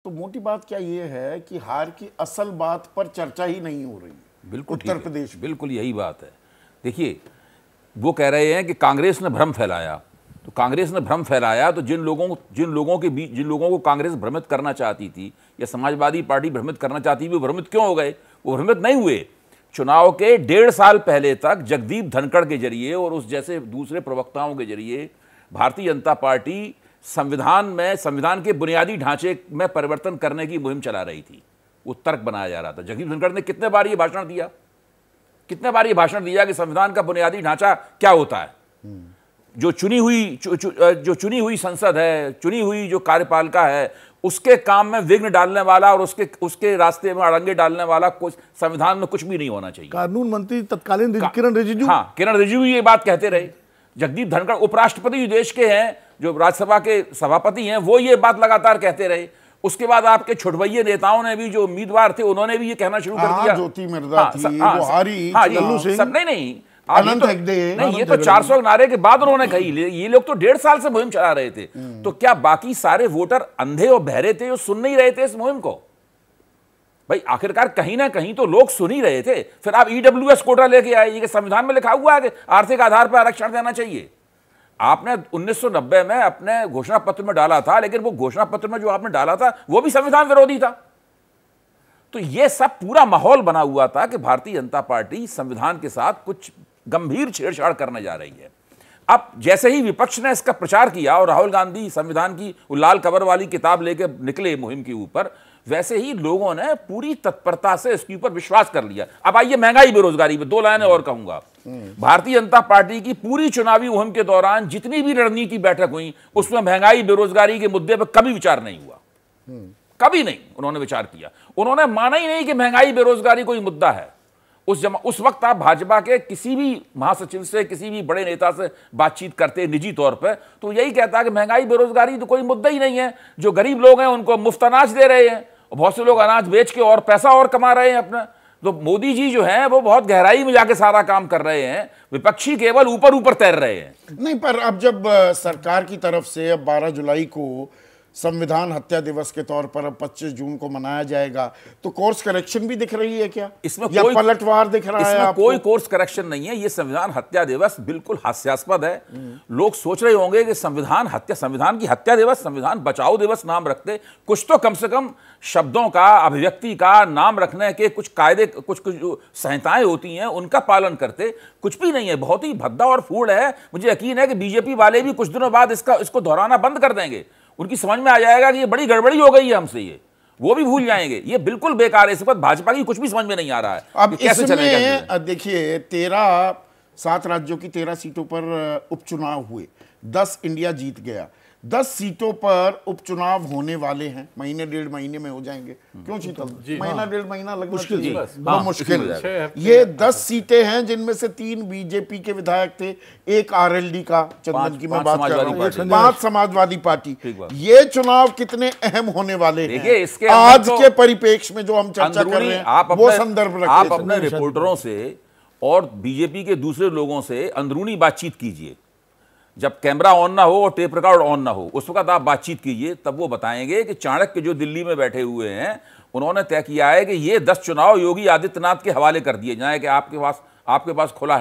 तो मोटी बात क्या ये है कि हार की असल बात पर चर्चा ही नहीं हो रही। बिल्कुल उत्तर प्रदेश, बिल्कुल यही बात है। देखिए, वो कह रहे हैं कि कांग्रेस ने भ्रम फैलाया, तो कांग्रेस ने भ्रम फैलाया तो जिन लोगों को कांग्रेस भ्रमित करना चाहती थी या समाजवादी पार्टी भ्रमित करना चाहती थी, वो भ्रमित क्यों हो गए? वो भ्रमित नहीं हुए। चुनाव के 1.5 साल पहले तक जगदीप धनखड़ के जरिए और उस जैसे दूसरे प्रवक्ताओं के जरिए भारतीय जनता पार्टी संविधान के बुनियादी ढांचे में परिवर्तन करने की मुहिम चला रही थी। वो तर्क बनाया जा रहा था। जगदीप धनखड़ ने कितने बार ये भाषण दिया कि संविधान का बुनियादी ढांचा क्या होता है। जो चुनी हुई संसद है, चुनी हुई जो कार्यपालिका है, उसके काम में विघ्न डालने वाला और उसके रास्ते में अड़ंगे डालने वाला कुछ संविधान में कुछ भी नहीं होना चाहिए। कानून मंत्री तत्कालीन किरण रिजिजू, हाँ, किरण रिजिजू ये बात कहते रहे। जगदीप धनखड़ उपराष्ट्रपति देश के हैं, जो राज्यसभा के सभापति हैं, वो ये बात लगातार कहते रहे। उसके बाद आपके छुटभइये नेताओं ने भी, जो उम्मीदवार थे, उन्होंने भी ये कहना शुरू कर दिया। ज्योति मिर्जा थी, बुहारी, लल्लू सिंह, नहीं, अनंत हेगड़े, ये तो 400 नारे के बाद उन्होंने कही। ये लोग तो 1.5 साल से मुहिम चला रहे थे। तो क्या बाकी सारे वोटर अंधे और बहरे थे जो सुन नहीं रहे थे इस मुहिम को? भाई आखिरकार कहीं ना कहीं तो लोग सुन ही रहे थे। फिर आप ईडब्ल्यूएस कोटा लेके आए, ये संविधान में लिखा हुआ है कि आर्थिक आधार पर आरक्षण देना चाहिए। आपने 1990 में अपने घोषणा पत्र में डाला था, लेकिन वो घोषणा पत्र में जो आपने डाला था वो भी संविधान विरोधी था। तो ये सब पूरा माहौल बना हुआ था कि भारतीय जनता पार्टी संविधान के साथ कुछ गंभीर छेड़छाड़ करने जा रही है। अब जैसे ही विपक्ष ने इसका प्रचार किया और राहुल गांधी संविधान की लाल कवर वाली किताब लेकर निकले मुहिम के ऊपर, वैसे ही लोगों ने पूरी तत्परता से इसके ऊपर विश्वास कर लिया। अब आइए महंगाई बेरोजगारी पे 2 लाइनें और कहूंगा। भारतीय जनता पार्टी की पूरी चुनावी मुहिम के दौरान जितनी भी रणनीति बैठक हुई, उसमें महंगाई बेरोजगारी के मुद्दे पर कभी विचार नहीं हुआ। कभी नहीं उन्होंने विचार किया। उन्होंने माना ही नहीं कि महंगाई बेरोजगारी कोई मुद्दा है। उस वक्त आप भाजपा के किसी भी महासचिव से, किसी भी बड़े नेता से बातचीत करते निजी तौर पर, तो यही कहता कि महंगाई बेरोजगारी तो कोई मुद्दा ही नहीं है। जो गरीब लोग हैं उनको मुफ्त अनाज दे रहे हैं, और बहुत से लोग अनाज बेच के और पैसा और कमा रहे हैं अपना। तो मोदी जी जो हैं वो बहुत गहराई में जाके सारा काम कर रहे हैं, विपक्षी केवल ऊपर ऊपर तैर रहे हैं। नहीं, पर अब जब सरकार की तरफ से अब 12 जुलाई को संविधान हत्या दिवस के तौर पर अब 25 जून को मनाया जाएगा, तो कोर्स करेक्शन भी दिख रही है क्या? इसमें या कोई पलटवार दिख रहा है आपको? कोई कोर्स करेक्शन नहीं है। ये संविधान हत्या दिवस बिल्कुल हास्यास्पद है। लोग सोच रहे होंगे कि संविधान की हत्या दिवस, संविधान बचाओ दिवस नाम रखते, कुछ तो कम से कम शब्दों का, अभिव्यक्ति का नाम रखने के कुछ कायदे, कुछ जो संहिताएं होती हैं उनका पालन करते। कुछ भी नहीं है, बहुत ही भद्दा और फूल है। मुझे यकीन है कि बीजेपी वाले भी कुछ दिनों बाद इसको दोहराना बंद कर देंगे। उनकी समझ में आ जाएगा कि ये बड़ी गड़बड़ी हो गई है हमसे, वो भी भूल जाएंगे। ये बिल्कुल बेकार है। इस वक्त भाजपा की कुछ भी समझ में नहीं आ रहा है। अब कैसे चलेगा? देखिए, 7 राज्यों की 13 सीटों पर उपचुनाव हुए, 10 इंडिया जीत गया। 10 सीटों पर उपचुनाव होने वाले हैं, महीने 1.5 महीने में हो जाएंगे। क्यों शीतल? महीना 1.5 महीना लगना मुश्किल, बहुत मुश्किल। ये 10 सीटें हैं जिनमें से 3 बीजेपी के विधायक थे, 1 आरएलडी का, चंदन की मैं बात कर रहा हूँ, 5 समाजवादी पार्टी। ये चुनाव कितने अहम होने वाले हैं आज के परिप्रेक्ष्य में जो हम चर्चा कर रहे हैं, वो संदर्भ रखिए। आप अपने रिपोर्टरों से और बीजेपी के दूसरे लोगों से अंदरूनी बातचीत कीजिए। जब कैमरा ऑन ना हो और टेप रिकॉर्ड ऑन ना हो, उस वक्त आप बातचीत कीजिए, तब वो बताएंगे कि चाणक्य जो दिल्ली में बैठे हुए हैं, उन्होंने तय किया है कि ये 10 चुनाव योगी आदित्यनाथ के हवाले कर दिए जाए कि आपके पास खुला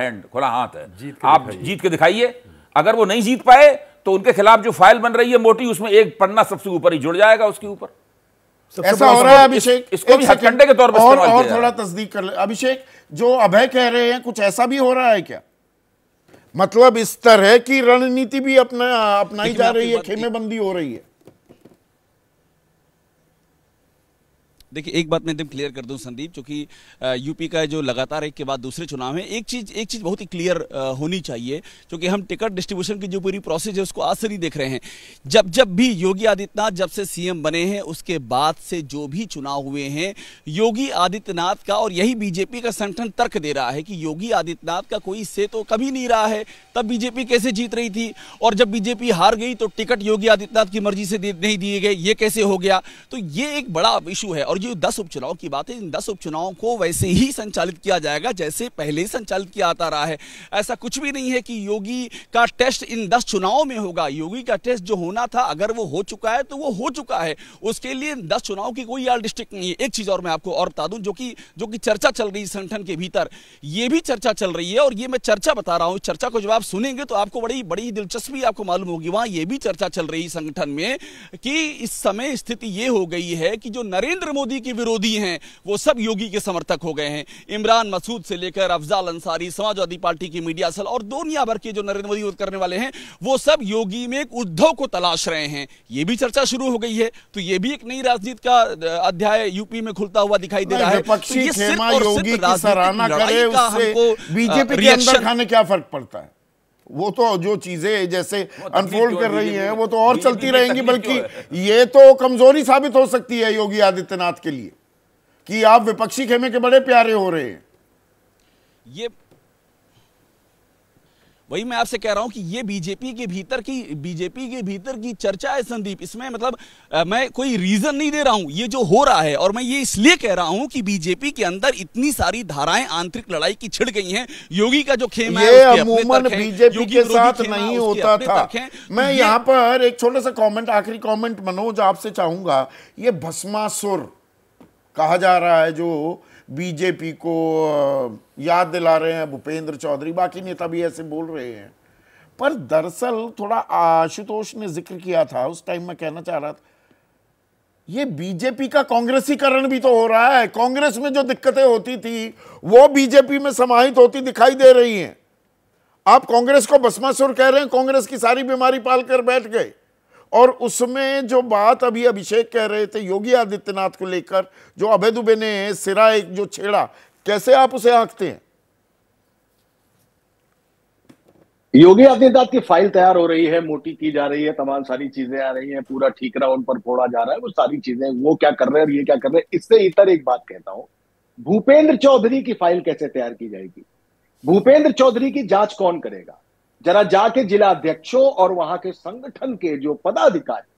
हाथ है, आप जीत के दिखाइए। अगर वो नहीं जीत पाए तो उनके खिलाफ जो फाइल बन रही है मोटी, उसमें एक पन्ना सबसे ऊपर ही जुड़ जाएगा उसके ऊपर। ऐसा हो रहा है अभिषेक? इसको भी हथकंडे के तौर पर और थोड़ा तस्दीक कर ले अभिषेक, जो अभय कह रहे हैं, कुछ ऐसा भी हो रहा है क्या? मतलब इस तरह की रणनीति भी अपनाई जा रही है, खेमेबंदी हो रही है? देखिए, एक बात मैं एकदम क्लियर कर दूं संदीप, क्योंकि यूपी का जो लगातार एक के बाद दूसरे चुनाव है, एक चीज बहुत ही क्लियर होनी चाहिए, क्योंकि हम टिकट डिस्ट्रीब्यूशन की जो पूरी प्रोसेस है उसको आज से नहीं देख रहे हैं। जब भी योगी आदित्यनाथ जब से सीएम बने हैं, उसके बाद से जो भी चुनाव हुए हैं, योगी आदित्यनाथ का, और यही बीजेपी का संगठन तर्क दे रहा है कि योगी आदित्यनाथ का कोई से तो कभी नहीं रहा है। तब बीजेपी कैसे जीत रही थी, और जब बीजेपी हार गई तो टिकट योगी आदित्यनाथ की मर्जी से नहीं दिए गए, ये कैसे हो गया? तो ये एक बड़ा इशू है। और और जो 10 उपचुनाव की बात है, इन 10 उपचुनावों को वैसे ही संचालित किया जाएगा जैसे पहले ही संचालित किया आता रहा है। ऐसा कुछ भी नहीं है कि योगी का टेस्ट इन 10 चुनावों में होगा। योगी का टेस्ट जो होना था, अगर वो हो चुका है तो वो हो चुका है, उसके लिए 10 चुनाव की कोई यार डिस्ट्रिक्ट नहीं है। एक चीज और मैं आपको और बता दूं, जो कि चर्चा चल रही है संगठन के भीतर, ये भी चर्चा चल रही है और ये मैं चर्चा बता रहा हूं। चर्चा को जब आप सुनेंगे तो आपको बड़ी दिलचस्पी आपको मालूम होगी। वहां ये भी चर्चा चल रही है संगठन में कि इस समय स्थिति ये हो गई है कि जो नरेंद्र मोदी के विरोधी हैं वो सब योगी के समर्थक हो गए हैं। इमरान मसूद से लेकर अफजाल अंसारी, समाजवादी पार्टी की मीडिया सेल और दुनिया भर के जो नरेंद्र मोदी करने वाले हैं, वो सब योगी में एक उद्धव को तलाश रहे हैं। ये भी चर्चा शुरू हो गई है। तो ये भी एक नई राजनीति का अध्याय यूपी में खुलता हुआ दिखाई दे रहा है। विपक्षी खेमा योगी की सराहना करे, उससे बीजेपी के अंदर खाने क्या फर्क पड़ता है? वो तो जो चीजें जैसे अनफोल्ड कर रही हैं वो तो और चलती रहेंगी, बल्कि ये तो कमजोरी साबित हो सकती है योगी आदित्यनाथ के लिए कि आप विपक्षी खेमे के बड़े प्यारे हो रहे हैं। ये वही मैं आपसे कह रहा हूं कि ये बीजेपी के भीतर की चर्चा है संदीप। इसमें मतलब मैं कोई रीजन नहीं दे रहा हूं, ये जो हो रहा है। और मैं ये इसलिए कह रहा हूं कि बीजेपी के अंदर इतनी सारी धाराएं आंतरिक लड़ाई की छिड़ गई हैं। योगी का जो खेमा है, ये अमूमन बीजेपी के साथ नहीं होता था। मैं यहाँ पर एक छोटा सा कॉमेंट, आखिरी कॉमेंट मनोज आपसे चाहूंगा। ये भस्मासुर कहा जा रहा है जो बीजेपी को याद दिला रहे हैं भूपेंद्र चौधरी, बाकी नेता भी ऐसे बोल रहे हैं, पर दरअसल थोड़ा आशुतोष ने जिक्र किया था उस टाइम, मैं कहना चाह रहा था ये बीजेपी का कांग्रेसीकरण भी तो हो रहा है। कांग्रेस में जो दिक्कतें होती थी वो बीजेपी में समाहित होती दिखाई दे रही हैं। आप कांग्रेस को भस्मासुर कह रहे हैं, कांग्रेस की सारी बीमारी पाल कर बैठ गए। और उसमें जो बात अभी अभिषेक कह रहे थे योगी आदित्यनाथ को लेकर, जो अभय दुबे ने सिरा एक जो छेड़ा, कैसे आप उसे आंकते हैं? योगी आदित्यनाथ की फाइल तैयार हो रही है, मोटी की जा रही है, तमाम सारी चीजें आ रही हैं, पूरा ठीकरा उन पर फोड़ा जा रहा है। वो सारी चीजें वो क्या कर रहे हैं और ये क्या कर रहे हैं। इससे इतर एक बात कहता हूं, भूपेंद्र चौधरी की फाइल कैसे तैयार की जाएगी? भूपेंद्र चौधरी की जांच कौन करेगा? जरा जाके जिला अध्यक्षों और वहां के संगठन के जो पदाधिकारी,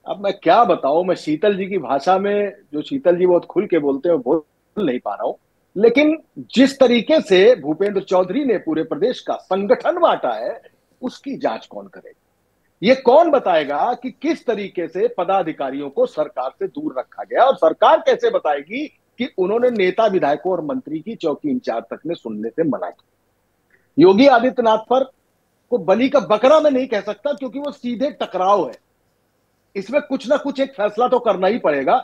अब मैं क्या बताऊं, मैं शीतल जी की भाषा में, जो शीतल जी बहुत खुल के बोलते हैं, बोल नहीं पा रहा हूं, लेकिन जिस तरीके से भूपेंद्र चौधरी ने पूरे प्रदेश का संगठन बांटा है, उसकी जांच कौन करेगा? ये कौन बताएगा कि किस तरीके से पदाधिकारियों को सरकार से दूर रखा गया? और सरकार कैसे बताएगी कि उन्होंने नेता, विधायकों और मंत्री की चौकी इंचार्ज तक ने सुनने से मना किया? योगी आदित्यनाथ पर को बलि का बकरा मैं नहीं कह सकता, क्योंकि वो सीधे टकराव है। इसमें कुछ ना कुछ एक फैसला तो करना ही पड़ेगा।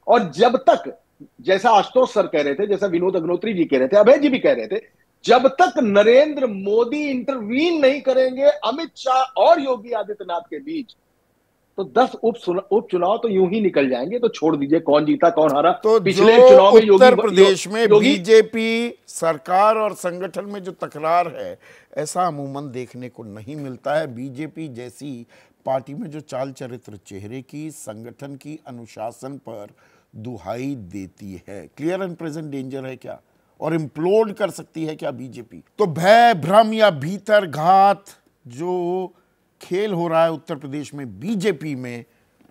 और जब तक, जैसा आशुतोष सर कह रहे थे, जैसा विनोद अग्नोत्री जी कह रहे थे, अभय जी भी कह रहे थे, जब तक नरेंद्र मोदी इंटरवीन नहीं करेंगे अमित शाह और योगी आदित्यनाथ के बीच, तो 10 उपचुनाव तो यूं ही निकल जाएंगे। तो छोड़ दीजिए कौन जीता कौन हारा। तो पिछले चुनाव में उत्तर प्रदेश में बीजेपी सरकार और संगठन में जो तकरार है, ऐसा अमूमन देखने को नहीं मिलता है। बीजेपी जैसी पार्टी में जो चाल चरित्र चेहरे की, संगठन की, अनुशासन पर दुहाई देती है। क्लियर एंड प्रेजेंट डेंजर है क्या, और इम्प्लोड कर सकती है क्या बीजेपी? तो भय, भ्रम या भीतर घात जो खेल हो रहा है उत्तर प्रदेश में बीजेपी में,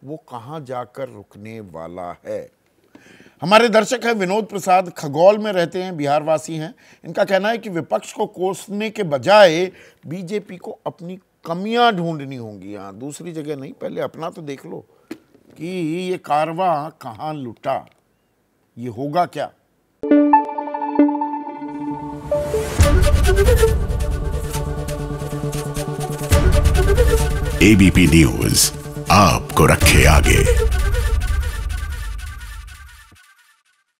वो कहां जाकर रुकने वाला है? हमारे दर्शक हैं विनोद प्रसाद, खगौल में रहते हैं, बिहारवासी हैं। इनका कहना है कि विपक्ष को कोसने के बजाय बीजेपी को अपनी कमियां ढूंढनी होंगी। हाँ, दूसरी जगह नहीं, पहले अपना तो देख लो कि ये कारवां कहां लुटा, ये होगा क्या? एबीपी न्यूज आपको रखे आगे।